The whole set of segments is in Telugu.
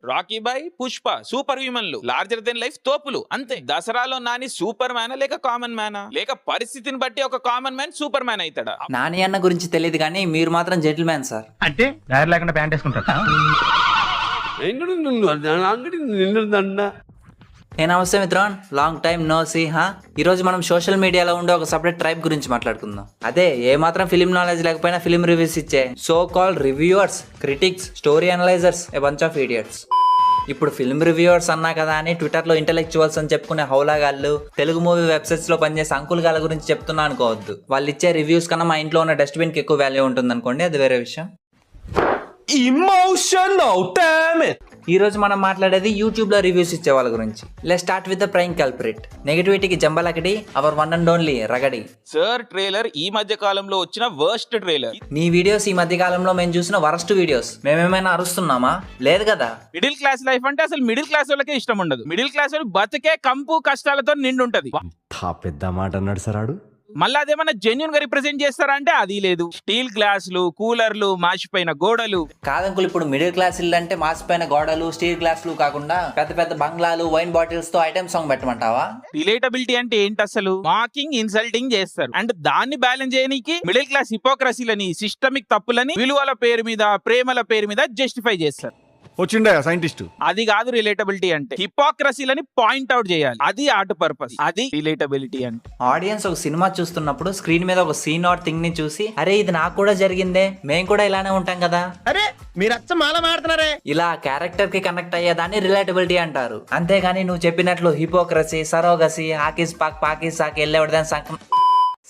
రాకీ బాయ్, పుష్ప సూపర్ హ్యూమన్లు, లార్జర్ దెన్ లైఫ్ తోపులు అంతే. దసరాలో నాని సూపర్ మ్యానా లేక కామన్ మ్యానా, లేక పరిస్థితిని బట్టి ఒక కామన్ మ్యాన్ సూపర్ మ్యాన్ అవుతాడా? నాని అన్న గురించి తెలియదు కానీ మీరు మాత్రం జెంటిల్ మ్యాన్ సార్. అంటే దారి లేకుండా ప్యాంట్ వేసుకుంటా. ఏ నమస్తే మిత్రన్, లాంగ్ టైమ్ నో సీ. ఈ రోజు మనం సోషల్ మీడియాలో ఉండే ఒక సపరేట్ ట్రైబ్ గురించి మాట్లాడుకుందాం. అదే ఏ మాత్రం ఫిలిం నాలెడ్జ్ లేకపోయినా ఫిలిం రివ్యూస్ ఇచ్చే so called reviewers, critics, story analysers, a bunch of idiots. ఇప్పుడు ఫిల్మ్ రివ్యూవర్స్ అన్నా కదా అని ట్విట్టర్లో ఇంటెలెక్చువల్స్ అని చెప్పుకునే హౌలాగాళ్ళు, తెలుగు మూవీ వెబ్సైట్స్ లో పనిచేసే అంకుల్ గాళ్ళ గురించి చెప్తున్నా అనుకోవద్దు. వాళ్ళు ఇచ్చే రివ్యూస్ కన్నా మా ఇంట్లో ఉన్న డస్ట్బిన్ కి ఎక్కువ వాల్యూ ఉంటుంది అనుకోండి, అది వేరే విషయం. Emotional, damn it! ఈ రోజు మనం మాట్లాడేది యూట్యూబ్ లో రివ్యూస్ ఇచ్చే వాళ్ళ గురించి. Let's start with the prime culprit, నెగటివిటీకి జంబలకడి, అవర్ వన్ అండ్ ఓన్లీ రగడి. సార్ ట్రైలర్ ఈ మధ్య కాలంలో వచ్చిన వర్స్ట్ ట్రైలర్. నీ వీడియోస్ ఈ మధ్య కాలంలో మేము చూసిన వరస్ట్ వీడియోస్. మేమేమైనా అరుస్తున్నామా? లేదు కదా. మిడిల్ క్లాస్ లైఫ్ అంటే అసలు మిడిల్ క్లాస్ వాళ్ళకే ఇష్టం ఉండదు. మిడిల్ క్లాస్ వాళ్ళు బతికే కంపు కష్టాలతో నిండి ఉంటది. పెద్ద మాట అన్నాడు సరాడు. మళ్ళీ అదేమన్నా జెన్యున్ గా రిప్రజెంట్ చేస్తారా అంటే అది లేదు. స్టీల్ గ్లాసులు, కూలర్లు, మాసిపోయిన గోడలు. కాదంకులు, ఇప్పుడు మిడిల్ క్లాస్ ఇల్లు అంటే మాసిపోయిన గోడలు, స్టీల్ గ్లాసులు కాకుండా పెద్ద పెద్ద బంగ్లాలు, వైన్ బాటిల్స్ తో ఐటమ్ సాంగ్ పెట్టమంటావా? రిలేటబిలిటీ అంటే ఏంటి అసలు? మాకింగ్, ఇన్సల్టింగ్ చేస్తారు. అండ్ దాన్ని బ్యాలెన్స్ చేయడానికి మిడిల్ క్లాస్ హిపోక్రసీలని, సిస్టమిక్ తప్పులని విలువల పేరు మీద, ప్రేమల పేరు మీద జస్టిఫై చేస్తారు. వచ్చిండా సైంటిస్ట్? అది కాదు రిలేటబిలిటీ అంటే. హిపోక్రసీలని పాయింట్ అవుట్ చేయాలి, అది ఆర్ట్ పర్పస్, అది రిలేటబిలిటీ అంటే. ఆడియన్స్ ఒక సినిమా చూస్తున్నప్పుడు స్క్రీన్ మీద ఒక సీన్ ఆర్ థింగ్ ని చూసి, అరే ఇది నాకు కూడా జరిగిందే, మేము కూడా ఇలానే ఉంటాం కదా, అరే మీరు అచ్చం మాల మాడుతున్నారే, ఇలా క్యారెక్టర్ కి కనెక్ట్ అయ్యేదాన్ని రిలేటబిలిటీ అంటారు. అంతేగాని నువ్వు చెప్పినట్లు హిపోక్రసీ, సరోగసీ, హాకీస్ పాక్, పాకిస్తాకి వెళ్ళేవాడిదాని సంకం.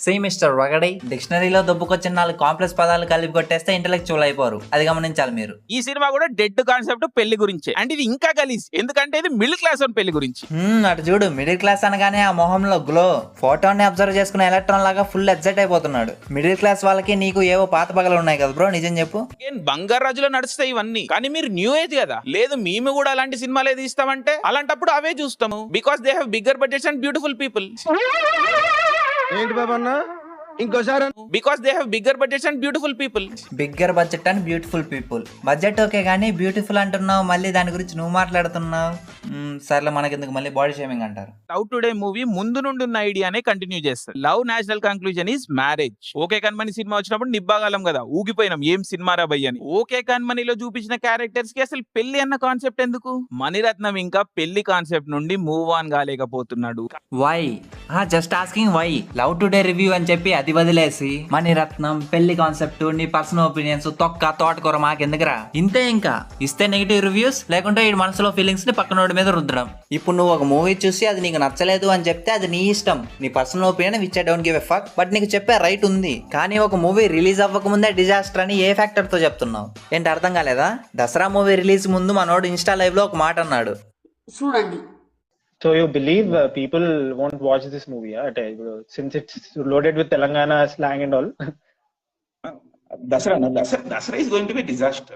సీ మిస్టర్ రగడై, డిక్షనరీలో దొబ్బుకొచ్చిన 4 కాంప్లెక్స్ పదాలు కలిపి కొట్టేస్తే ఇంటెలెక్చువల్ అయిపోరు, అది గమనించాలి మీరు. ఈ సినిమా కూడా డెడ్ కాన్సెప్ట్ పెళ్లి గురించే. అండ్ ఇది ఇంకా గలీజ్, ఎందుకంటే ఇది మిడిల్ క్లాస్ అని పెళ్లి గురించి. అటు చూడు, మిడిల్ క్లాస్ అనగానే ఆ మొహంలో గ్లో, ఫోటోని అబ్జర్వ్ చేసుకునే ఎలక్ట్రాన్ లాగా ఫుల్ ఎగ్జైట్ అయిపోతున్నాడు. మిడిల్ క్లాస్ వాళ్ళకి నీకు ఏవో పాత పగలు ఉన్నాయి కదా బ్రో, నిజం చెప్పు. బంగారు రాజులో నడుస్తాయి ఇవన్నీ, కానీ మీరు న్యూ ఏజ్ కదా. లేదు మేము కూడా అలాంటి సినిమాలే తీస్తామంటే అలాంటప్పుడు అవే చూస్తాము. Because they have bigger budgets and beautiful people. ఏంటి బాబా అన్న ఇంకోసారి? Because they have bigger budgets and beautiful people. Bigger budget and beautiful people. Budget okay కానీ బ్యూటిఫుల్ అంటున్నావు, మళ్ళీ దాని గురించి నువ్వు మాట్లాడుతున్నావు. సర్లే, మనకెందుకు మళ్ళీ బాడీ షేమింగ్ అంటారు. లవ్ టుడే మూవీ ముందు నుండి ఉన్న ఐడియానే కంటిన్యూ చేస్తారు. Love national conclusion is marriage. Okay Kanmani cinema వచ్చినప్పుడు నిబ్బాగాలం కదా, ఊగిపోయినాం ఏం సినిమా రా భయ్ అని. ఓకే కన్మనిలో చూపించిన క్యారెక్టర్స్ కి అసలు పెళ్లి అన్న కాన్సెప్ట్ ఎందుకు? మణిరత్నం ఇంకా పెళ్లి కాన్సెప్ట్ నుండి మూవ్ ఆన్ కాలేకపోతున్నాడు. Why? Just asking why. Love Today review అని చెప్పి అది వదిలేసి మణిరత్నం, పెళ్లి కాన్సెప్ట్, నీ పర్సనల్ ఒపీనియన్స్, తొక్క తోటకూర మాకెందుకురా? ఇంతే. ఇంకా ఇస్తే నెగిటివ్ రివ్యూస్, లేకుంటే ఈ మనసులో ఫీలింగ్స్ ని పక్కనోడి మీద రుద్దడం. ఇప్పుడు నువ్వు ఒక మూవీ చూసి అది నీకు నచ్చలేదు అని చెప్తే అది నీ ఇష్టం, నీ personal opinion, which I don't give a fuck. But నీకు చెప్పే రైట్ ఉంది. కానీ ఒక మూవీ రిలీజ్ అవ్వక ముందే డిజాస్టర్ అని ఏ ఫ్యాక్టర్ తో చెప్తున్నావు? ఏంటి అర్థం కాలేదా? దసరా మూవీ రిలీజ్ ముందు మనోడు ఇన్స్టా లైవ్ లో ఒక మాట అన్నాడు. చూడండి. So you believe people won't watch this movie, since it's loaded with Telangana slang and all? Dasara is going to be a disaster.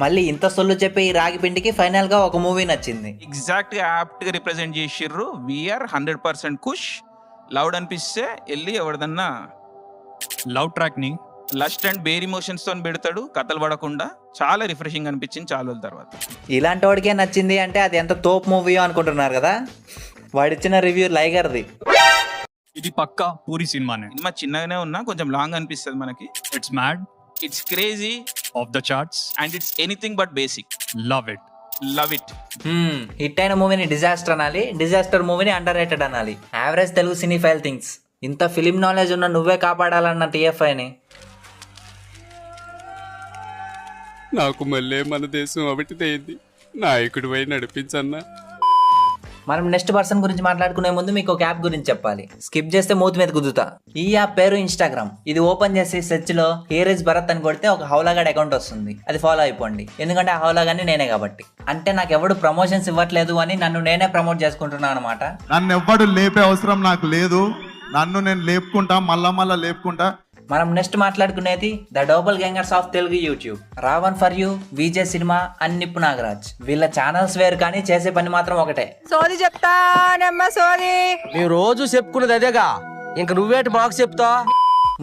మళ్ళీ ఇంత సొల్లు చెప్పే ఈ రాగి పిండికి ఫైనల్ గా ఒక మూవీ నచ్చింది. ఎగ్జాక్ట్ గా యాప్ట్ గా రిప్రజెంట్ చేసిర్రు. వీఆర్ 100% ఖుష్. లౌడ్ అనిపిస్తే వెళ్ళి ఎవరిదన్నా లవ్ ట్రాక్ ని లస్ట్ అండ్ బేర్ ఇమోషన్స్ తో పెడతాడు, కథలు పడకుండా. చాలా రిఫ్రెషింగ్ అనిపించింది చాలా రోజుల తర్వాత. ఇలాంటి వాడికే నచ్చింది అంటే అది ఎంత తోపు మూవీయో అనుకుంటున్నారు కదా. వాడిచ్చిన రివ్యూ లైగర్ది. ఇది పక్కా పూరి సినిమానే. సినిమా చిన్నగానే ఉన్నా కొంచెం లాంగ్ అనిపిస్తుంది మనకి. It's mad, it's crazy, of the charts, and it's anything but basic. Love it. Love it. Hit అయిన మూవీని డిజాస్టర్ అనాలి, డిజాస్టర్ మూవీని అండర్ రేటెడ్ అనాలి. యావరేజ్ తెలుగు సినీ ఫైల్ థింగ్స్. ఇంత ఫిలిం నాలెడ్జ్ ఉన్న నువ్వే కాపాడాలన్న టీఎఫ్ఐని. నాకు మళ్ళీ మన దేశం అవిటిదైంది, నాయకుడు పోయి నడిపించన్నా. మనం నెక్స్ట్ పర్సన్ గురించి మాట్లాడుకునే ముందు మీకు ఒక యాప్ గురించి చెప్పాలి. స్కిప్ చేస్తే మూతి మీద కుదుతా. ఈ యాప్ పేరు ఇన్స్టాగ్రామ్. ఇది ఓపెన్ చేసి సెర్చ్ లో హేరేజ్ భరత్ అని కొడితే ఒక హౌలాగాడ్ అకౌంట్ వస్తుంది. అది ఫాలో అయిపోండి, ఎందుకంటే ఆ హౌలాగాన్ని నేనే కాబట్టి. అంటే నాకు ఎవడు ప్రమోషన్స్ ఇవ్వట్లేదు అని నన్ను నేనే ప్రమోట్ చేసుకుంటున్నాను అనమాట. నన్ను ఎవ్వడు లేపే అవసరం నాకు లేదు, నన్ను నేను లేపుకుంటా, మళ్ళా లేపుకుంటా. మనం నెక్స్ట్ మాట్లాడుకునేది the double gangers of Telugu YouTube. Ravan for you, Vijay cinema and Nippu Nagaraj. వీళ్ళ ఛానల్స్ వేరు కానీ చేసే పని మాత్రం ఒకటే. సోది చెప్తానమ్మా సోది. మేము రోజు చెప్పుకున్నది అదేగా, ఇంక నువ్వేటి బాక్స్ చెప్తా.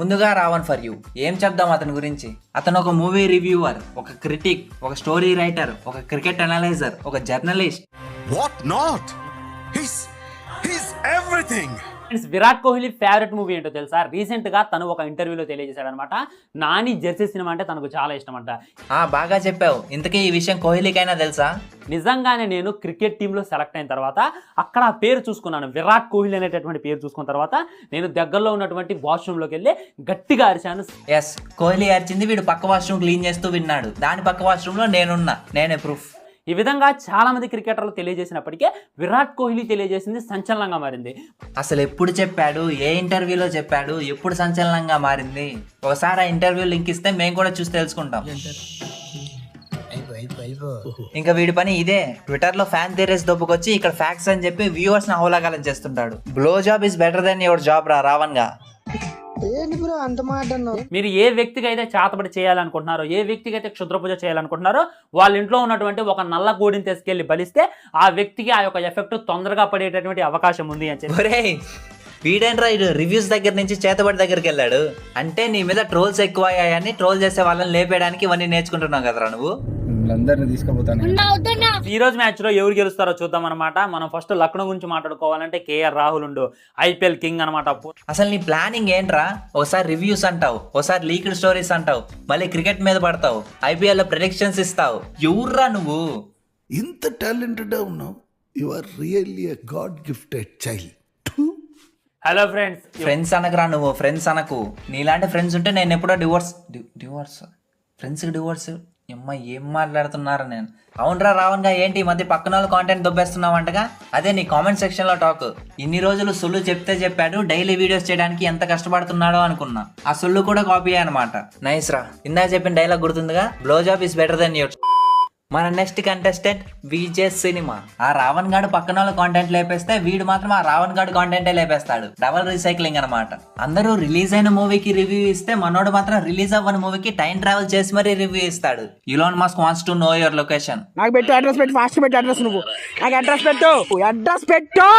ముందుగా రావణ్ ఫర్ యూ. ఏం చెప్దాం అతని గురించి? అతను ఒక మూవీ రివ్యూవర్, ఒక క్రిటిక్, ఒక స్టోరీ రైటర్, ఒక క్రికెట్ అనలైజర్, ఒక journalist. What not his everything. Virat Kohli favourite movie ఏంటో తెలుసా? రీసెంట్ గా తను ఒక ఇంటర్వ్యూలో తెలియజేశాడు అనమాట. నాని జెర్సీ సినిమా అంటే తనకు చాలా ఇష్టం అంట. బాగా చెప్పావు. ఇంతకీ ఈ విషయం కోహ్లీకైనా తెలుసా? నిజంగానే నేను క్రికెట్ టీంలో సెలెక్ట్ అయిన తర్వాత అక్కడ ఆ పేరు చూసుకున్నాను, విరాట్ కోహ్లీ అనేటటువంటి పేరు చూసుకున్న తర్వాత నేను దగ్గరలో ఉన్నటువంటి వాష్రూమ్లోకి వెళ్ళి గట్టిగా అరిచాను. ఎస్, కోహ్లీ అరిచింది వీడు పక్క వాష్రూమ్ క్లీన్ చేస్తూ విన్నాడు. దాని పక్క వాష్రూమ్ లో నేనే ప్రూఫ్. ఈ విధంగా చాలా మంది క్రికెటర్లు తెలియజేసినప్పటికీ విరాట్ కోహ్లీ తెలియజేసింది సంచలనంగా మారింది. అసలు ఎప్పుడు చెప్పాడు, ఏ ఇంటర్వ్యూలో చెప్పాడు, ఎప్పుడు సంచలనంగా మారింది? ఒకసారి ఆ ఇంటర్వ్యూ లింక్ ఇస్తే మేము కూడా చూసి తెలుసుకుంటాం. ఇంకా వీడి పని ఇదే. ట్విట్టర్ లో ఫ్యాన్ థియరీస్ దొబ్బుకొచ్చి ఇక్కడ ఫ్యాక్ట్స్ అని చెప్పి వ్యూవర్స్ ని హోలాగాలం చేస్తుంటాడు. Blow job is better than your job రా రావణ్ గా. మీరు ఏ వ్యక్తికి అయితే చేతబడి చేయాలనుకుంటున్నారో, ఏ వ్యక్తికి అయితే క్షుద్ర పూజ చేయాలనుకుంటున్నారో వాళ్ళ ఇంట్లో ఉన్నటువంటి ఒక నల్ల కోడిని తీసుకెళ్లి బలిస్తే ఆ వ్యక్తికి ఆ యొక్క ఎఫెక్ట్ తొందరగా పడేటటువంటి అవకాశం ఉంది అని చెప్పి. వీడేంట్రా ఇడు రివ్యూస్ దగ్గర నుంచి చేతబడి దగ్గరికి వెళ్ళాడు. అంటే నీ మీద ట్రోల్స్ ఎక్కువ అయ్యాయని ట్రోల్ చేసే వాళ్ళని లేపేయడానికి ఇవన్నీ నేర్చుకుంటున్నావు కదరా నువ్వు. ఈ రోజు మ్యాచ్ లో ఎవరు గెలుస్తారో చూద్దాం అనమాట. మనం ఫస్ట్ లక్నో గురించి మాట్లాడుకోవాలంటే కేఆర్ రాహుల్ ఉండు, ఐపీఎల్ కింగ్ అనమాట. అసలు నీ ప్లానింగ్ ఏంట్రా? ఒకసారి రివ్యూస్ అంటావు, ఒకసారి లీక్డ్ స్టోరీస్ అంటావు, మళ్ళీ క్రికెట్ మీద పడతావు, ఐపీఎల్ లో ప్రెడిక్షన్స్ ఇస్తావు. ఎవర్రా నువ్వు? ఇంత టాలెంటెడ్ ఉన్నావు. You are really a god gifted child. Hello friends అనకరా నువ్వు, ఫ్రెండ్స్ అనకు. నీలాంటి ఫ్రెండ్స్ ఉంటే నేను ఎప్పుడో ఫ్రెండ్స్కి డివోర్స్. అమ్మ ఏం మాట్లాడుతున్నారా నేను? అవునరా రావణ్ గా, ఏంటి ఈ మధ్య పక్కన వాళ్ళు కాంటెంట్ దొబ్బేస్తున్నావు అంటగా? అదే నీ కామెంట్ సెక్షన్ లో టాక్. ఇన్ని రోజులు సొల్లు చెప్తే చెప్పాడు, డైలీ వీడియోస్ చేయడానికి ఎంత కష్టపడుతున్నాడో అనుకున్నా. ఆ సొల్లు కూడా కాపీ అనమాట. నైస్ రా. ఇందాక చెప్పిన డైలాగ్ గుర్తుందిగా, blow job is better than your. మన నెక్స్ట్ కంటెస్టెంట్ విజయ్ సినిమా. ఆ రావణ్ గాడు పక్కన వాళ్ళ కాంటెంట్ లేపేస్తే వీడు మాత్రం ఆ రావణ్ గాడు కాంటెంటే లేపేస్తాడు. డబల్ రీసైక్లింగ్ అనమాట. అందరూ రిలీజ్ అయిన మూవీకి రివ్యూ ఇస్తే మనోడు మాత్రం రిలీజ్ అవ్వని మూవీకి టైం ట్రావెల్ చేసి మరీ రివ్యూ ఇస్తాడు. Elon Musk wants to know your location. నాకు పెట్టు అడ్రస్, పెట్టు ఫాస్ట్ పెట్టు అడ్రస్. నువ్వు నాకు అడ్రస్ పెట్టు.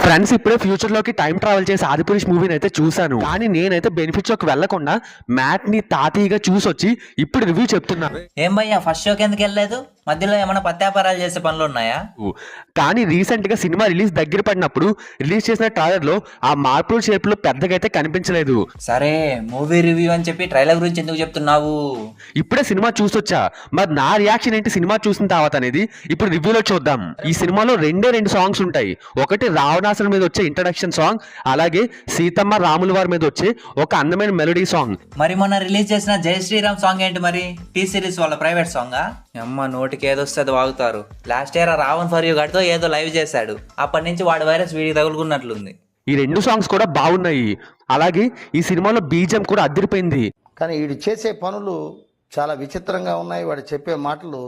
ఫ్రెండ్స్, ఇప్పుడే ఫ్యూచర్ లోకి టైం ట్రావెల్ చేసి ఆదిపురుష్ మూవీని అయితే చూసాను. కానీ నేనైతే బెనిఫిట్స్ లోకి వెళ్లకుండా మ్యాట్ ని తాతీగా చూసొచ్చి ఇప్పుడు రివ్యూ చెప్తున్నా. ఏం భయ్యా ఫస్ట్ షోకి ఎందుకు వెళ్ళలేదు? మధ్యలో ఏమైనా పత్యాపారాలు చేసే పనులు ఉన్నాయా? కానీ రీసెంట్ గా సినిమా రిలీజ్ దగ్గర పడినప్పుడు రిలీజ్ చేసిన ట్రైలర్ లో ఆ మార్పుల షేప్ లో పెద్దగా అయితే కనిపించలేదు. సరే, మూవీ రివ్యూ అని చెప్పి ట్రైలర్ గురించి ఎందుకు చెప్తున్నావు? ఇప్పుడే సినిమా చూసొచ్చా, మరి నా రియాక్షన్ ఏంటి సినిమా చూసిన తర్వాత అనేది ఇప్పుడు రివ్యూలో చూద్దాం. ఈ సినిమాలో రెండు సాంగ్స్ ఉంటాయి. ఒకటి రావణాసురుడి మీద వచ్చే ఇంట్రడక్షన్ సాంగ్, అలాగే సీతమ్మ రాముల వారి మీద వచ్చే ఒక అందమైన మెలోడీ సాంగ్. మరి మొన్న రిలీజ్ చేసిన జై శ్రీరామ్ సాంగ్ ఏంటి మరి? టీ సిరీస్ వాళ్ళ ప్రైవేట్ సాంగా? అమ్మ నోటికి ఏదొస్తే అది వాగుతారు. Last year Ravan for you గడితో ఏదో లైవ్ చేశాడు. అప్పటి నుంచి వాడి వైరస్ వీడికి తగులుకున్నట్లుంది. ఈ రెండు సాంగ్స్ కూడా బాగున్నాయి. అలాగే ఈ సినిమాలో బీజం కూడా అదిరిపోయింది. కానీ వీడు చేసే పనులు చాలా విచిత్రంగా ఉన్నాయి. వాడు చెప్పే మాటలు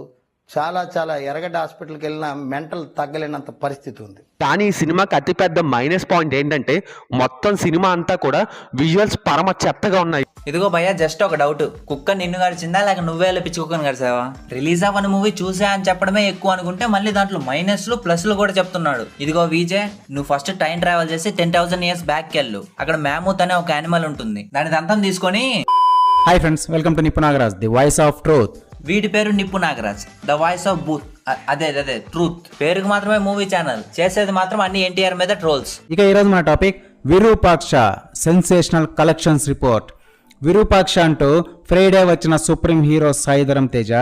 చాలా ఎరగడ్డ హాస్పిటల్కి వెళ్ళినా మెంటల్ తగ్గలేనంత పరిస్థితి ఉంది. కానీ ఈ సినిమాకి అతిపెద్ద మైనస్ పాయింట్ ఏంటంటే మొత్తం సినిమా అంతా కూడా విజువల్స్ పరమ చెత్తగా ఉన్నాయి. ఇదిగో భయ్యా, జస్ట్ ఒక డౌట్. కుక్క నిన్ను గడిచిందా లేక నువ్వే పిచ్చి కుక్కను గడిచావా? రిలీజ్ అవ్వని మూవీ చూసా అని చెప్పడమే ఎక్కువ అనుకుంటే మళ్ళీ దాంట్లో మైనస్లు ప్లస్లు కూడా చెప్తున్నాడు. ఇదిగో విజయ్, నువ్వు ఫస్ట్ టైం ట్రావెల్ చేసి 10,000 years బ్యాక్ వెళ్ళు. అక్కడ మ్యామూత్ అనే ఒక యానిమల్ ఉంటుంది. దాని దంతం తీసుకొని. హాయ్ ఫ్రెండ్స్, వెల్కమ్ టు నిప్పు Nagaraj, the voice of truth. వీడి పేరు నిప్పు Nagaraj, the voice of booth. అదే ట్రూత్. పేరుకు మాత్రమే మూవీ ఛానల్, చేసేది మాత్రం అన్ని ఎన్టీఆర్ మీద ట్రోల్స్. ఇక ఈరోజు మన topic Virupaksha sensational collections report. Virupaksha అంటూ ఫ్రైడే వచ్చిన supreme hero Sai Dharam Teja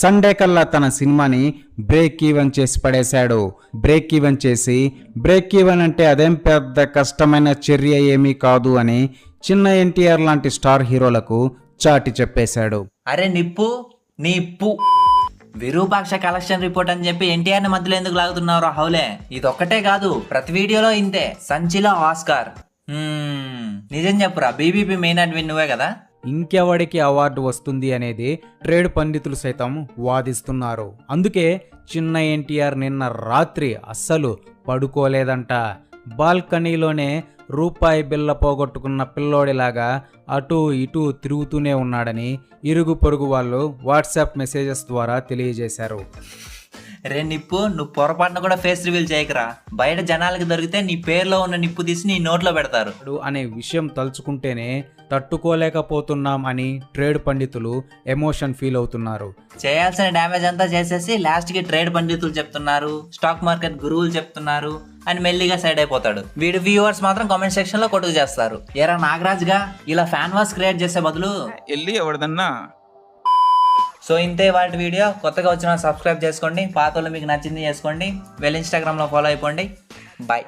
Sunday కల్లా తన సినిమాని బ్రేక్ ఈవెన్ చేసి పడేశాడు. బ్రేక్ ఈవెన్ అంటే అదేం పెద్ద కష్టమైన చర్య ఏమీ కాదు అని చిన్న ఎన్టీఆర్ లాంటి స్టార్ హీరోలకు చాటి చెప్పేశాడు. అరే నిప్పు విరూపాక్ష కలెక్షన్ రిపోర్ట్ అని చెప్పి ఎన్టీఆర్ ని మధ్యలో ఎందుకు లాగుతున్నారు హౌలే? ఇదొక్కటే కాదు, ప్రతి వీడియోలో ఇంతే. సంచిలో ఆస్కార్. నిజం చెప్పురా, బీబీపీ మెయిన్ అడ్మిన్ నువ్వే కదా? ఇంకెవడికి అవార్డు వస్తుంది అనేది ట్రేడ్ పండితులు సైతం వాదిస్తున్నారు. అందుకే చిన్న ఎన్టీఆర్ నిన్న రాత్రి అస్సలు పడుకోలేదంట. బాల్కనీలోనే రూపాయి బిళ్ళ పోగొట్టుకున్న పిల్లోడిలాగా అటూ ఇటూ తిరుగుతూనే ఉన్నాడని ఇరుగు పొరుగు వాళ్ళు వాట్సాప్ మెసేజెస్ ద్వారా తెలియజేశారు. రే నిప్పు, నువ్వు పొరపాటున కూడా ఫేస్ రివీల్ చేయకరా. బయట జనాలకి దొరికితే నీ పేరులో ఉన్న నిప్పు తీసి నీ నోట్లో పెడతారు అనే విషయం తలుచుకుంటేనే తట్టుకోలేకపోతున్నాం అని ట్రేడ్ పండితులు ఎమోషన్ ఫీల్ అవుతున్నారు. చేయాల్సిన డ్యామేజ్ అంతా చేసేసి లాస్ట్కి ట్రేడ్ పండితులు చెప్తున్నారు, స్టాక్ మార్కెట్ గురువులు చెప్తున్నారు అని మెల్లిగా సైడ్ అయిపోతాడు. వీడి వ్యూవర్స్ మాత్రం కామెంట్ సెక్షన్ లో కొట్టుకు చేస్తారు. ఎరా నాగరాజ్గా ఇలా ఫ్యాన్ వాస్ క్రియేట్ చేసే బదులు వెళ్ళి ఎవరిదన్నా. సో ఇంతే వాటి వీడియో. కొత్తగా వచ్చిన సబ్స్క్రైబ్ చేసుకోండి, పాత వాళ్ళు మీకు నచ్చింది చేసుకోండి, వెళ్ళి ఇన్స్టాగ్రామ్లో ఫాలో అయిపోండి. బాయ్.